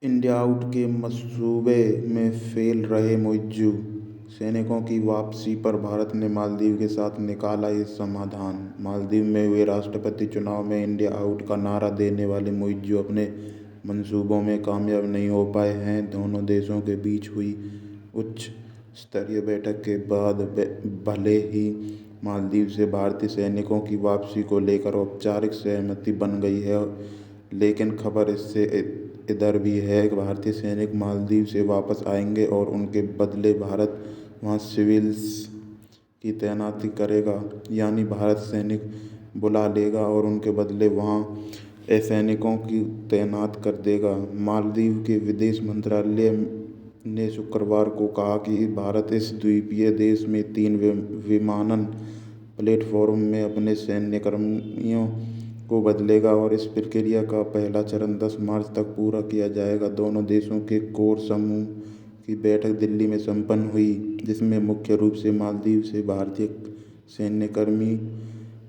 India out के मंसूबे में फेल रहे मुइज़्ज़ू, सैनिकों की वापसी पर भारत ने मालदीव के साथ निकाला ये समाधान। मालदीव में हुए राष्ट्रपति चुनाव में इंडिया आउट का नारा देने वाले मुइज़्ज़ू अपने मंसूबों में कामयाब नहीं हो पाए हैं। दोनों देशों के बीच हुई उच्च स्तरीय बैठक के बाद भले ही मालदीव से भारतीय सैनिकों की वापसी को लेकर औपचारिक सहमति बन गई है, लेकिन खबर इससे इधर भी है कि भारतीय सैनिक मालदीव से वापस आएंगे और उनके बदले भारत वहां सिविल्स की तैनाती करेगा, यानी भारत सैनिक बुला लेगा और उनके बदले वहां असैनिकों की तैनात कर देगा। मालदीव के विदेश मंत्रालय ने शुक्रवार को कहा कि भारत इस द्वीपीय देश में 3 विमानन प्लेटफॉर्म में अपने सैन्यकर्मियों को बदलेगा और इस प्रक्रिया का पहला चरण 10 मार्च तक पूरा किया जाएगा। दोनों देशों के कोर समूह की बैठक दिल्ली में संपन्न हुई, जिसमें मुख्य रूप से मालदीव से भारतीय सैन्यकर्मी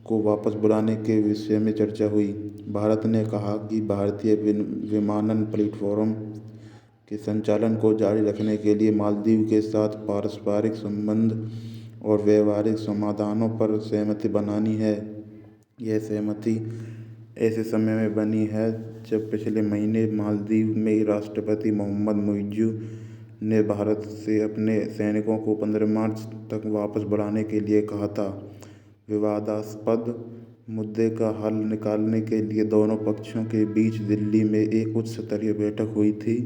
को वापस बुलाने के विषय में चर्चा हुई। भारत ने कहा कि भारतीय विमानन प्लेटफॉर्म के संचालन को जारी रखने के लिए मालदीव के साथ पारस्परिक संबंध और व्यावहारिक समाधानों पर सहमति बनानी है। यह सहमति ऐसे समय में बनी है जब पिछले महीने मालदीव में राष्ट्रपति मोहम्मद मुइज़्ज़ू ने भारत से अपने सैनिकों को 15 मार्च तक वापस बुलाने के लिए कहा था। विवादास्पद मुद्दे का हल निकालने के लिए दोनों पक्षों के बीच दिल्ली में एक उच्च स्तरीय बैठक हुई थी।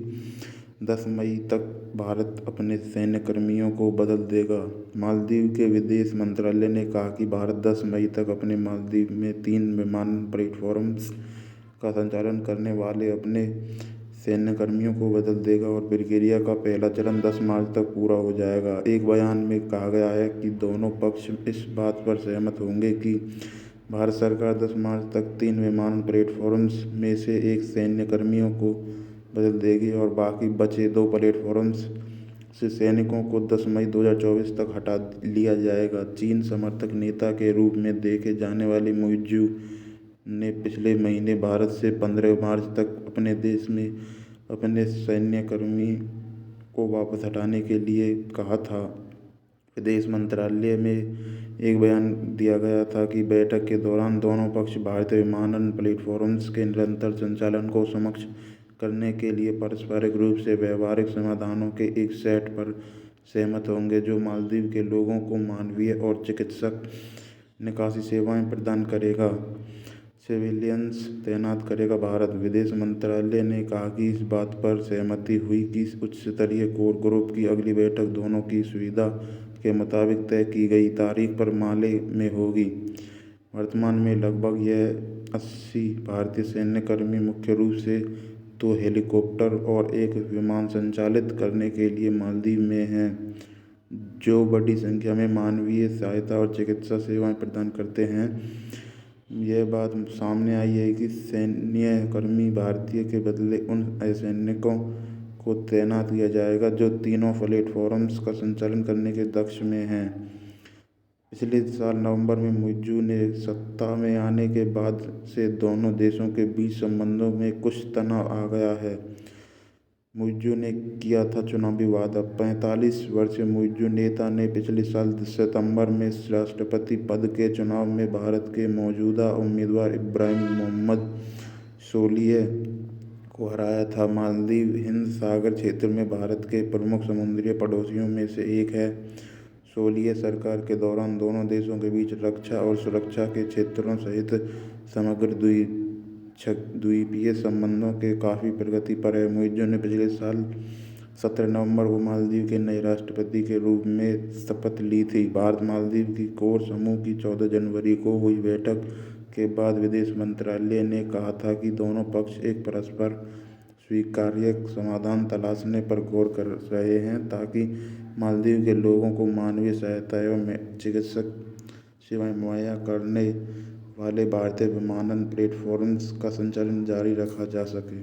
10 मई तक भारत अपने सैन्यकर्मियों को बदल देगा। मालदीव के विदेश मंत्रालय ने कहा कि भारत 10 मई तक अपने मालदीव में 3 विमानन प्लेटफॉर्म्स का संचालन करने वाले अपने सैन्यकर्मियों को बदल देगा और प्रक्रिया का पहला चरण 10 मार्च तक पूरा हो जाएगा। एक बयान में कहा गया है कि दोनों पक्ष इस बात पर सहमत होंगे कि भारत सरकार 10 मार्च तक 3 विमानन प्लेटफॉर्म्स में से एक सैन्यकर्मियों को बदल देगी और बाकी बचे 2 प्लेटफॉर्म्स से सैनिकों को 10 मई 2024 तक हटा लिया जाएगा। चीन समर्थक नेता के रूप में देखे जाने वाले मुइज़्ज़ू ने पिछले महीने भारत से 15 मार्च तक अपने देश में अपने सैन्यकर्मी को वापस हटाने के लिए कहा था। विदेश मंत्रालय में एक बयान दिया गया था कि बैठक के दौरान दोनों पक्ष भारतीय विमानन प्लेटफॉर्म्स के निरंतर संचालन को सक्षम करने के लिए पारस्परिक रूप से व्यावहारिक समाधानों के एक सेट पर सहमत होंगे, जो मालदीव के लोगों को मानवीय और चिकित्सक निकासी सेवाएं प्रदान करेगा। सिविलियंस तैनात करेगा। भारत विदेश मंत्रालय ने कहा कि इस बात पर सहमति हुई कि उच्च स्तरीय कोर ग्रुप की अगली बैठक दोनों की सुविधा के मुताबिक तय की गई तारीख पर माले में होगी। वर्तमान में लगभग यह 80 भारतीय सैन्यकर्मी मुख्य रूप से 2 हेलीकॉप्टर और 1 विमान संचालित करने के लिए मालदीव में हैं, जो बड़ी संख्या में मानवीय सहायता और चिकित्सा सेवाएं प्रदान करते हैं। यह बात सामने आई है कि सैन्यकर्मी भारतीय के बदले उन असैनिकों को तैनात किया जाएगा जो तीनों प्लेटफॉर्म्स का संचालन करने के दक्ष में हैं। पिछले साल नवंबर में मुइज़्ज़ू ने सत्ता में आने के बाद से दोनों देशों के बीच संबंधों में कुछ तनाव आ गया है। मुइज़्ज़ू ने किया था चुनावी वादा। 45 वर्षीय मुइज़्ज़ू नेता ने पिछले साल सितंबर में राष्ट्रपति पद के चुनाव में भारत के मौजूदा उम्मीदवार इब्राहिम मोहम्मद सोलिह को हराया था। मालदीव हिंद सागर क्षेत्र में भारत के प्रमुख समुद्री पड़ोसियों में से एक है। सोलिह सरकार के दौरान दोनों देशों के बीच रक्षा और सुरक्षा के क्षेत्रों सहित समग्र द्वीपीय संबंधों के काफ़ी प्रगति पर है। मुइज़्ज़ू ने पिछले साल 17 नवंबर को मालदीव के नए राष्ट्रपति के रूप में शपथ ली थी। भारत मालदीव की कोर समूह की 14 जनवरी को हुई बैठक के बाद विदेश मंत्रालय ने कहा था कि दोनों पक्ष एक परस्पर स्वीकार्य समाधान तलाशने पर गौर कर रहे हैं, ताकि मालदीव के लोगों को मानवीय सहायता एवं चिकित्सक सेवाएं मुहैया करने वाले भारतीय विमानन प्लेटफॉर्म्स का संचालन जारी रखा जा सके।